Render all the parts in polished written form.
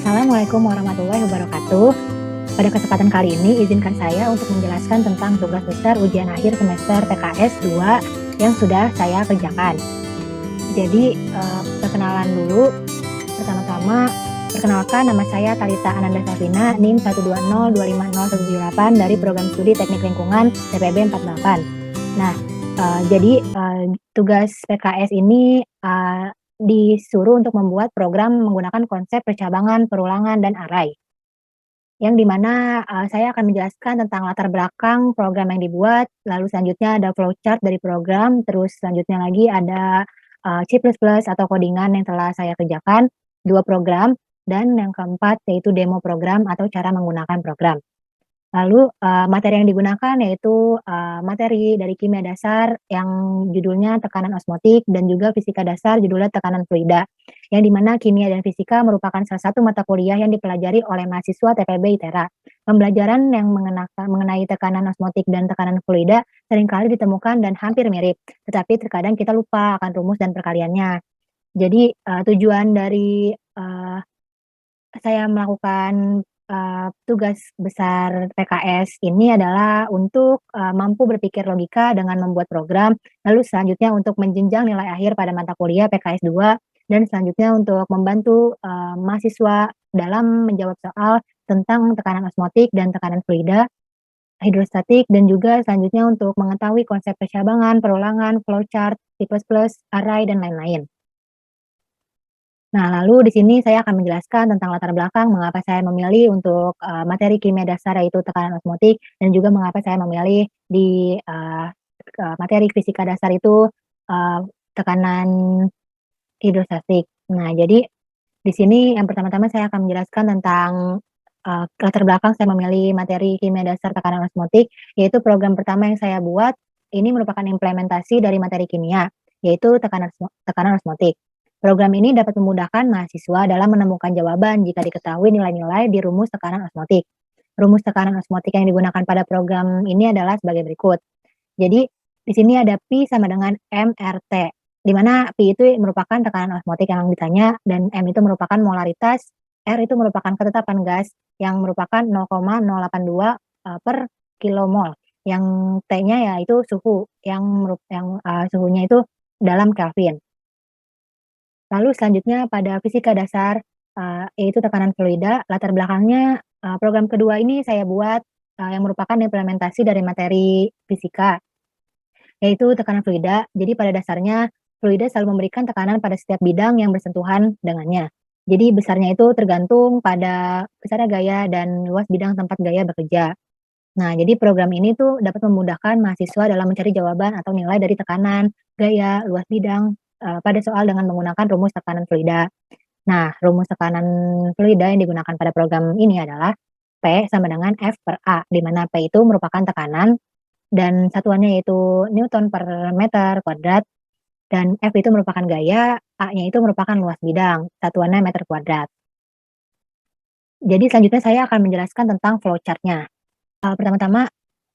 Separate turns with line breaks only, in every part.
Assalamualaikum warahmatullahi wabarakatuh. Pada kesempatan kali ini, izinkan saya untuk menjelaskan tentang tugas besar ujian akhir semester PKS 2 yang sudah saya kerjakan. Jadi, perkenalan dulu. Pertama-tama, perkenalkan nama saya Talita Ananda Safina, NIM 120250178 dari Program Studi Teknik Lingkungan TPB 48. Nah, tugas PKS ini disuruh untuk membuat program menggunakan konsep percabangan, perulangan, dan array. Yang dimana saya akan menjelaskan tentang latar belakang program yang dibuat, lalu selanjutnya ada flowchart dari program, terus selanjutnya lagi ada C++ atau codingan yang telah saya kerjakan, 2 program, dan yang keempat yaitu demo program atau cara menggunakan program. Lalu, materi yang digunakan yaitu, materi dari kimia dasar yang judulnya tekanan osmotik dan juga fisika dasar judulnya tekanan fluida, yang di mana kimia dan fisika merupakan salah satu mata kuliah yang dipelajari oleh mahasiswa TPB ITERA. Pembelajaran yang mengenai tekanan osmotik dan tekanan fluida seringkali ditemukan dan hampir mirip, tetapi terkadang kita lupa akan rumus dan perkaliannya. Jadi, tujuan dari, saya melakukan, tugas besar PKS ini adalah untuk, mampu berpikir logika dengan membuat program, lalu selanjutnya untuk menjenjang nilai akhir pada mata kuliah PKS 2, dan selanjutnya untuk membantu, mahasiswa dalam menjawab soal tentang tekanan osmotik dan tekanan fluida, hidrostatik, dan juga selanjutnya untuk mengetahui konsep percabangan, perulangan, flowchart, C++, array, dan lain-lain. Nah, lalu di sini saya akan menjelaskan tentang latar belakang mengapa saya memilih untuk, materi kimia dasar yaitu tekanan osmotik dan juga mengapa saya memilih di, materi fisika dasar itu, tekanan hidrostatik. Nah, jadi di sini yang pertama-tama saya akan menjelaskan tentang, latar belakang saya memilih materi kimia dasar tekanan osmotik, yaitu program pertama yang saya buat ini merupakan implementasi dari materi kimia, yaitu tekanan osmotik. Program ini dapat memudahkan mahasiswa dalam menemukan jawaban jika diketahui nilai-nilai di rumus tekanan osmotik. Rumus tekanan osmotik yang digunakan pada program ini adalah sebagai berikut. Jadi, di sini ada Pi sama dengan MRT, di mana Pi itu merupakan tekanan osmotik yang ditanya dan M itu merupakan molaritas, R itu merupakan ketetapan gas yang merupakan 0,082 per kilomol. Yang T-nya yaitu suhu suhunya itu dalam Kelvin. Lalu selanjutnya pada fisika dasar, yaitu tekanan fluida, latar belakangnya, program kedua ini saya buat, yang merupakan implementasi dari materi fisika, yaitu tekanan fluida. Jadi pada dasarnya, fluida selalu memberikan tekanan pada setiap bidang yang bersentuhan dengannya. Jadi besarnya itu tergantung pada besarnya gaya dan luas bidang tempat gaya bekerja. Nah, jadi program ini tuh dapat memudahkan mahasiswa dalam mencari jawaban atau nilai dari tekanan, gaya, luas bidang, pada soal dengan menggunakan rumus tekanan fluida. Nah, rumus tekanan fluida yang digunakan pada program ini adalah P sama dengan F per A, di mana P itu merupakan tekanan dan satuannya yaitu Newton per meter kuadrat, dan F itu merupakan gaya, A-nya itu merupakan luas bidang, satuannya meter kuadrat. Jadi selanjutnya saya akan menjelaskan tentang flowchart-nya. Pertama-tama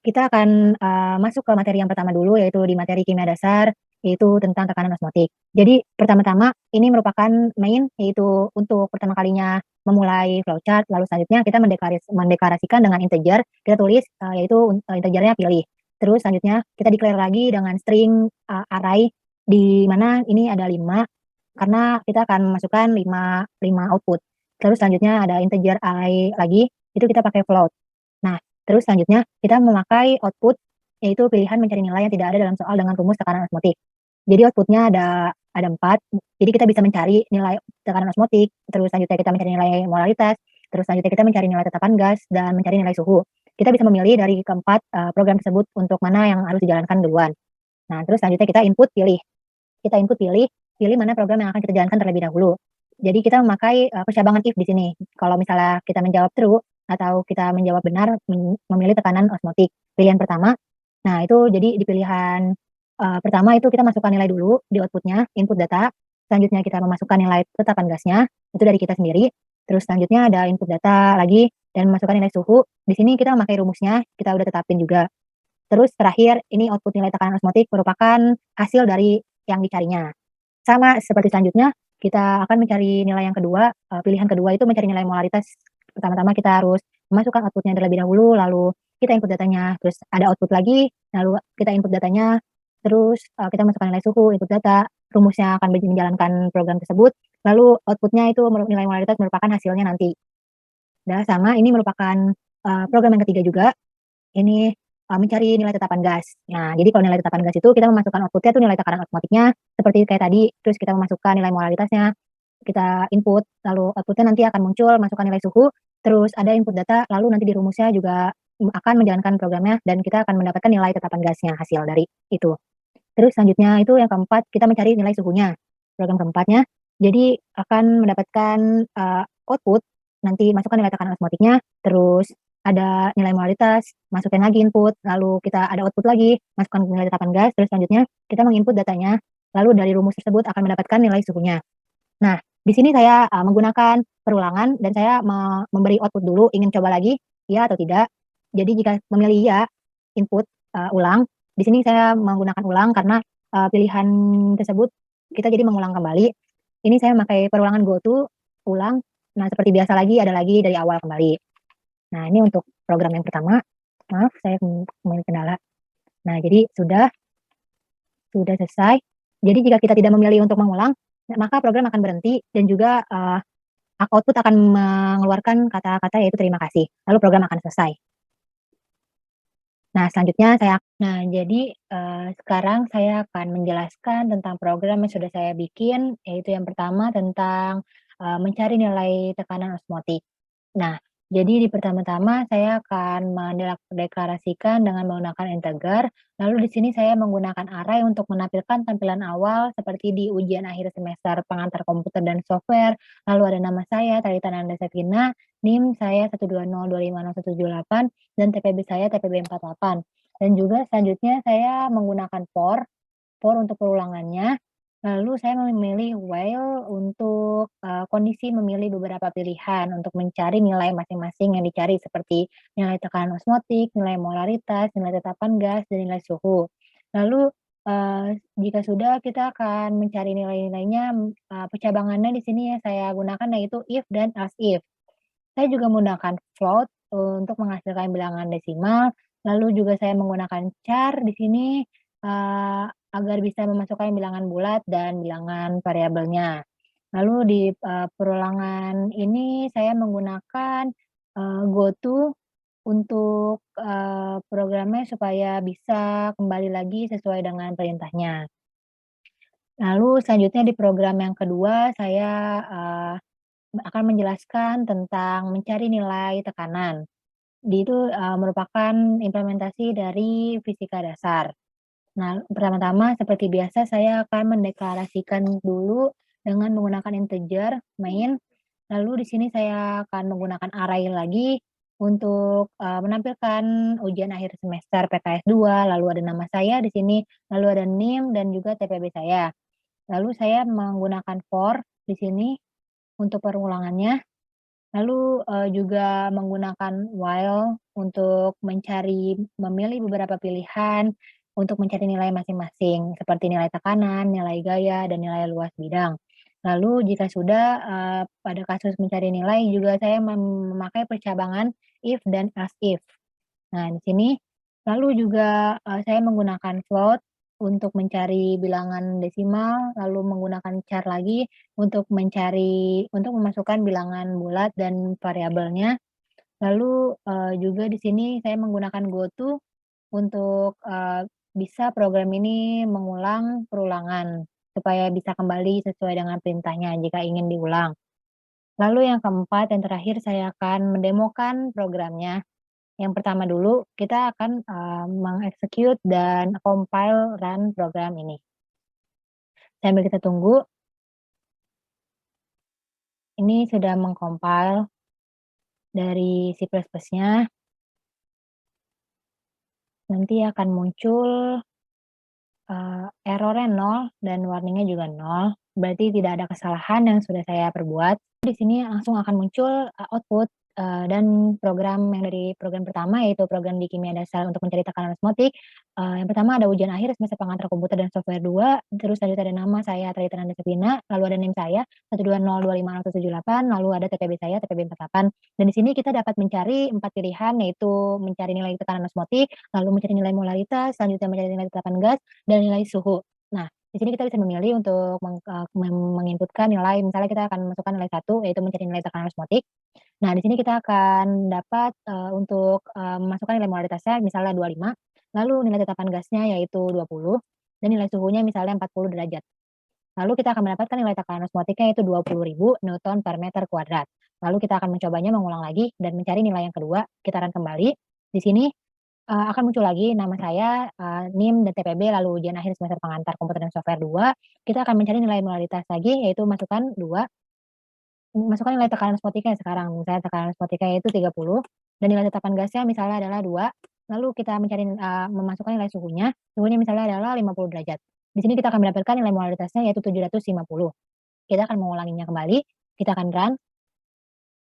kita akan, masuk ke materi yang pertama dulu, yaitu di materi kimia dasar, yaitu tentang tekanan osmotik. Jadi pertama-tama ini merupakan main, yaitu untuk pertama kalinya memulai flowchart, lalu selanjutnya kita mendeklarasikan dengan integer, kita tulis, yaitu integernya pilih. Terus selanjutnya kita declare lagi dengan string, array, di mana ini ada 5, karena kita akan memasukkan 5 output. Terus selanjutnya ada integer array lagi, itu kita pakai float. Nah, terus selanjutnya kita memakai output, yaitu pilihan mencari nilai yang tidak ada dalam soal dengan rumus tekanan osmotik. Jadi outputnya ada 4, jadi kita bisa mencari nilai tekanan osmotik, terus selanjutnya kita mencari nilai molaritas, terus selanjutnya kita mencari nilai tetapan gas, dan mencari nilai suhu. Kita bisa memilih dari keempat, program tersebut untuk mana yang harus dijalankan duluan. Nah, terus selanjutnya kita input pilih. Kita input pilih mana program yang akan kita jalankan terlebih dahulu. Jadi kita memakai, percabangan if di sini. Kalau misalnya kita menjawab true atau kita menjawab benar, memilih tekanan osmotik, pilihan pertama. Nah, itu jadi di pilihan, pertama itu kita masukkan nilai dulu di output-nya, input data, selanjutnya kita memasukkan nilai tetapan gasnya, itu dari kita sendiri, terus selanjutnya ada input data lagi dan memasukkan nilai suhu, di sini kita memakai rumusnya, kita udah tetapin juga. Terus terakhir ini output nilai tekanan osmotik merupakan hasil dari yang dicarinya. Sama seperti selanjutnya, kita akan mencari nilai yang kedua, pilihan kedua itu mencari nilai molaritas. Pertama-tama kita harus memasukkan output-nya terlebih dahulu, lalu kita input datanya, terus ada output lagi, lalu kita input datanya, terus, kita masukkan nilai suhu, input data, rumusnya akan menjalankan program tersebut, lalu output-nya itu nilai molaritas merupakan hasilnya nanti. Sama ini merupakan, program yang ketiga juga, ini, mencari nilai tetapan gas. Nah, jadi kalau nilai tetapan gas itu kita memasukkan output-nya tuh nilai tekanan osmotiknya seperti kayak tadi, terus kita memasukkan nilai molaritasnya, kita input, lalu output-nya nanti akan muncul, masukkan nilai suhu, terus ada input data, lalu nanti di rumusnya juga, akan menjalankan programnya dan kita akan mendapatkan nilai tetapan gasnya, hasil dari itu. Terus selanjutnya itu yang keempat, kita mencari nilai suhunya. Program keempatnya, jadi akan mendapatkan, output, nanti masukkan nilai tekanan osmotiknya, terus ada nilai molaritas, masukin lagi input, lalu kita ada output lagi, masukkan nilai tetapan gas, terus selanjutnya kita menginput datanya, lalu dari rumus tersebut akan mendapatkan nilai suhunya. Nah, di sini saya, menggunakan perulangan dan saya memberi output dulu, ingin coba lagi, iya atau tidak. Jadi jika memilih iya, input, ulang, di sini saya menggunakan ulang karena, pilihan tersebut kita jadi mengulang kembali. Ini saya memakai perulangan go to, ulang, nah seperti biasa lagi, ada lagi dari awal kembali. Nah, ini untuk program yang pertama. Maaf saya mengalami kendala. Nah, jadi sudah selesai. Jadi jika kita tidak memilih untuk mengulang, maka program akan berhenti dan juga, output akan mengeluarkan kata-kata yaitu terima kasih, lalu program akan selesai. Nah, selanjutnya jadi, sekarang saya akan menjelaskan tentang program yang sudah saya bikin, yaitu yang pertama tentang, mencari nilai tekanan osmotik. Nah, jadi di pertama-tama saya akan mendeklarasikan dengan menggunakan integer, lalu di sini saya menggunakan array untuk menampilkan tampilan awal seperti di ujian akhir semester pengantar komputer dan software, lalu ada nama saya, Talita Nanda Septina, NIM saya 120250178, dan TPB saya TPB 48. Dan juga selanjutnya saya menggunakan for untuk perulangannya, lalu saya memilih while untuk, kondisi memilih beberapa pilihan untuk mencari nilai masing-masing yang dicari seperti nilai tekanan osmotik, nilai molaritas, nilai tetapan gas, dan nilai suhu. Lalu, jika sudah kita akan mencari nilai-nilainya, percabangannya di sini yang saya gunakan yaitu if dan else if. Saya juga menggunakan float untuk menghasilkan bilangan desimal, lalu juga saya menggunakan char di sini, agar bisa memasukkan bilangan bulat dan bilangan variabelnya. Lalu di, perulangan ini saya menggunakan, goto untuk, programnya supaya bisa kembali lagi sesuai dengan perintahnya. Lalu selanjutnya di program yang kedua saya, akan menjelaskan tentang mencari nilai tekanan. Itu, merupakan implementasi dari fisika dasar. Nah, pertama-tama seperti biasa saya akan mendeklarasikan dulu dengan menggunakan integer main, lalu di sini saya akan menggunakan array lagi untuk, menampilkan ujian akhir semester PTS 2, lalu ada nama saya di sini, lalu ada NIM dan juga TPB saya. Lalu saya menggunakan for di sini untuk perulangannya. Lalu, juga menggunakan while untuk memilih beberapa pilihan untuk mencari nilai masing-masing, seperti nilai tekanan, nilai gaya, dan nilai luas bidang. Lalu jika sudah, pada kasus mencari nilai juga saya memakai percabangan if dan else if. Nah, di sini lalu juga, saya menggunakan float untuk mencari bilangan desimal, lalu menggunakan char lagi untuk memasukkan bilangan bulat dan variabelnya. Lalu, juga di sini saya menggunakan goto untuk, bisa program ini mengulang perulangan, supaya bisa kembali sesuai dengan perintahnya jika ingin diulang. Lalu yang keempat, yang terakhir saya akan mendemokan programnya. Yang pertama dulu, kita akan, mengeksekut dan compile run program ini. Sambil kita tunggu, ini sudah meng-compile dari C++-nya, nanti akan muncul, error-nya 0 dan warning-nya juga 0, berarti tidak ada kesalahan yang sudah saya perbuat. Di sini langsung akan muncul, output, dan program yang dari program pertama, yaitu program di kimia dasar untuk mencari tekanan osmotik, Yang pertama ada ujian akhir semester pengantar komputer dan software 2, terus selanjutnya ada nama saya Trihita Sepina, lalu ada NIM saya 1202578, lalu ada TPB saya TPB 48. Dan di sini kita dapat mencari 4 pilihan, yaitu mencari nilai tekanan osmotik, lalu mencari nilai molaritas, selanjutnya mencari nilai tetapan gas, dan nilai suhu. Nah, di sini kita bisa memilih untuk menginputkan nilai, misalnya kita akan masukkan nilai 1, yaitu mencari nilai tekanan osmotik. Nah, di sini kita akan dapat, untuk, memasukkan nilai molaritasnya misalnya 25, lalu nilai tetapan gasnya yaitu 20, dan nilai suhunya misalnya 40 derajat. Lalu kita akan mendapatkan nilai tekanan osmotiknya yaitu 20.000 Newton per meter kuadrat. Lalu kita akan mencobanya mengulang lagi dan mencari nilai yang kedua, kita run kembali. Di sini, akan muncul lagi nama saya, NIM dan TPB, lalu ujian akhir semester pengantar komputer dan software 2. Kita akan mencari nilai molaritas lagi, yaitu masukkan 2, masukkan nilai tekanan osmotiknya sekarang, misalnya tekanan osmotiknya yaitu 30, dan nilai tetapan gasnya misalnya adalah 2, lalu kita mencari, memasukkan nilai suhunya, suhunya misalnya adalah 50 derajat. Di sini kita akan mendapatkan nilai molaritasnya yaitu 750. Kita akan mengulanginya kembali, kita akan run.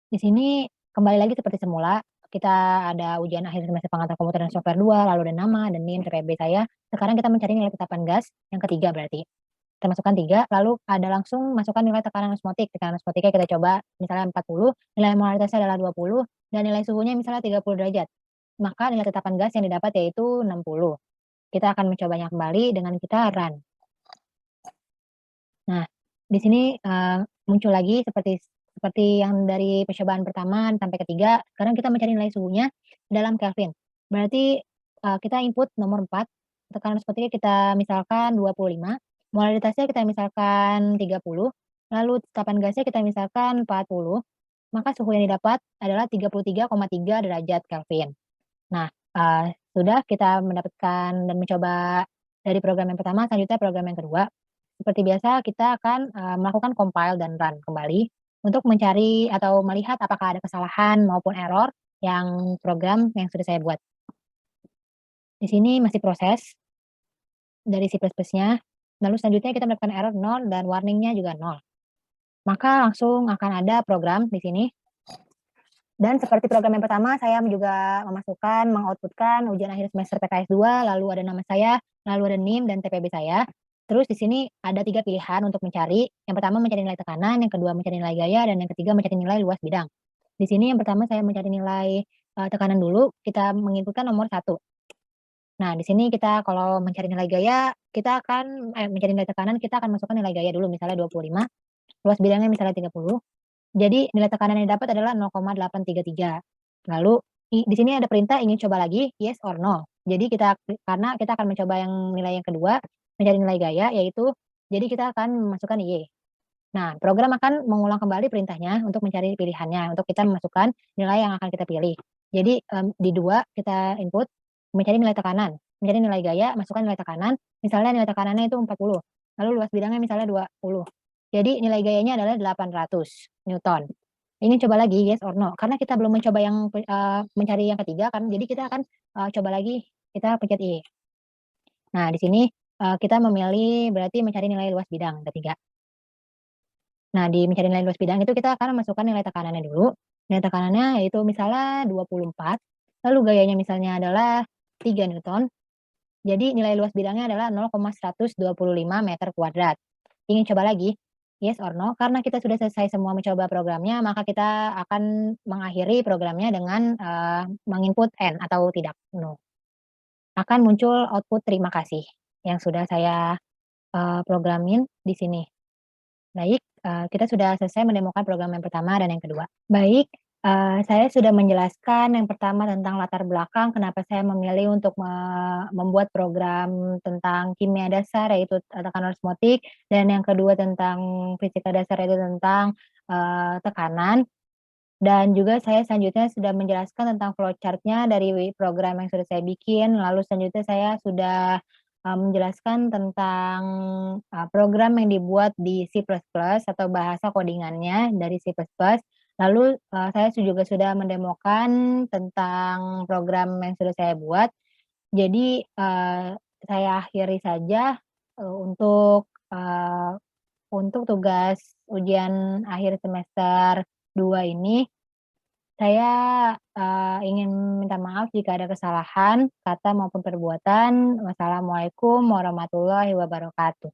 Di sini kembali lagi seperti semula, kita ada ujian akhir semester pengantar komputer dan software 2, lalu ada nama dan NIM, TPB saya. Sekarang kita mencari nilai tetapan gas yang ketiga berarti. Kita masukkan 3, lalu ada langsung masukkan nilai tekanan osmotik. Tekanan osmotiknya kita coba misalnya 40, nilai molaritasnya adalah 20, dan nilai suhunya misalnya 30 derajat. Maka nilai tetapan gas yang didapat yaitu 60. Kita akan mencobanya kembali dengan kita run. Nah, di sini, muncul lagi seperti seperti yang dari percobaan pertama sampai ketiga, sekarang kita mencari nilai suhunya dalam Kelvin. Berarti, kita input nomor 4, tekanan osmotiknya kita misalkan 25, molaritasnya kita misalkan 30, lalu tetapan gasnya kita misalkan 40, maka suhu yang didapat adalah 33,3 derajat Kelvin. Nah, sudah kita mendapatkan dan mencoba dari program yang pertama, selanjutnya program yang kedua. Seperti biasa kita akan, melakukan compile dan run kembali untuk mencari atau melihat apakah ada kesalahan maupun error yang program yang sudah saya buat. Di sini masih proses dari C++ nya, lalu selanjutnya kita mendapatkan error 0 dan warning-nya juga 0. Maka langsung akan ada program di sini. Dan seperti program yang pertama, saya juga memasukkan, mengoutput-kan ujian akhir semester PKS 2, lalu ada nama saya, lalu ada NIM dan TPB saya. Terus di sini ada 3 pilihan untuk mencari. Yang pertama mencari nilai tekanan, yang kedua mencari nilai gaya, dan yang ketiga mencari nilai luas bidang. Di sini yang pertama saya mencari nilai, tekanan dulu, kita menginputkan nomor 1. Nah, di sini kita kalau mencari nilai gaya, kita akan mencari nilai tekanan, kita akan masukkan nilai gaya dulu, misalnya 25, luas bidangnya misalnya 30. Jadi nilai tekanan yang didapat adalah 0,833. Lalu di sini ada perintah ingin coba lagi, yes or no. Jadi karena kita akan mencoba yang nilai yang kedua, mencari nilai gaya, yaitu jadi kita akan memasukkan Y. Nah, program akan mengulang kembali perintahnya untuk mencari pilihannya, untuk kita memasukkan nilai yang akan kita pilih. Jadi, di 2 kita input, mencari nilai tekanan, mencari nilai gaya, masukkan nilai tekanan, misalnya nilai tekanannya itu 40, lalu luas bidangnya misalnya 20. Jadi nilai gayanya adalah 800 Newton. Ingin coba lagi yes or no, karena kita belum mencoba yang, mencari yang ketiga kan, jadi kita akan, coba lagi, kita pencet Y. Nah, di sini, kita memilih berarti mencari nilai luas bidang, ketiga. Nah, di mencari nilai luas bidang itu kita akan masukkan nilai tekanannya dulu. Nilai tekanannya yaitu misalnya 24, lalu gayanya misalnya adalah 3 Newton. Jadi nilai luas bidangnya adalah 0,125 meter kuadrat. Ingin coba lagi? Yes or no? Karena kita sudah selesai semua mencoba programnya, maka kita akan mengakhiri programnya dengan, menginput N atau tidak, no. Akan muncul output terima kasih yang sudah saya, programin di sini. Baik, kita sudah selesai mendemokan program yang pertama dan yang kedua. Baik, saya sudah menjelaskan yang pertama tentang latar belakang kenapa saya memilih untuk membuat program tentang kimia dasar yaitu tekanan osmotik, dan yang kedua tentang fisika dasar yaitu tentang, tekanan. Dan juga saya selanjutnya sudah menjelaskan tentang flowchart-nya dari program yang sudah saya bikin, lalu selanjutnya saya sudah, menjelaskan tentang, program yang dibuat di C++ atau bahasa codingannya dari C++. Lalu, saya juga sudah mendemokan tentang program yang sudah saya buat. Jadi, saya akhiri saja, untuk tugas ujian akhir semester 2 ini. Saya, ingin minta maaf jika ada kesalahan, kata maupun perbuatan. Wassalamualaikum warahmatullahi wabarakatuh.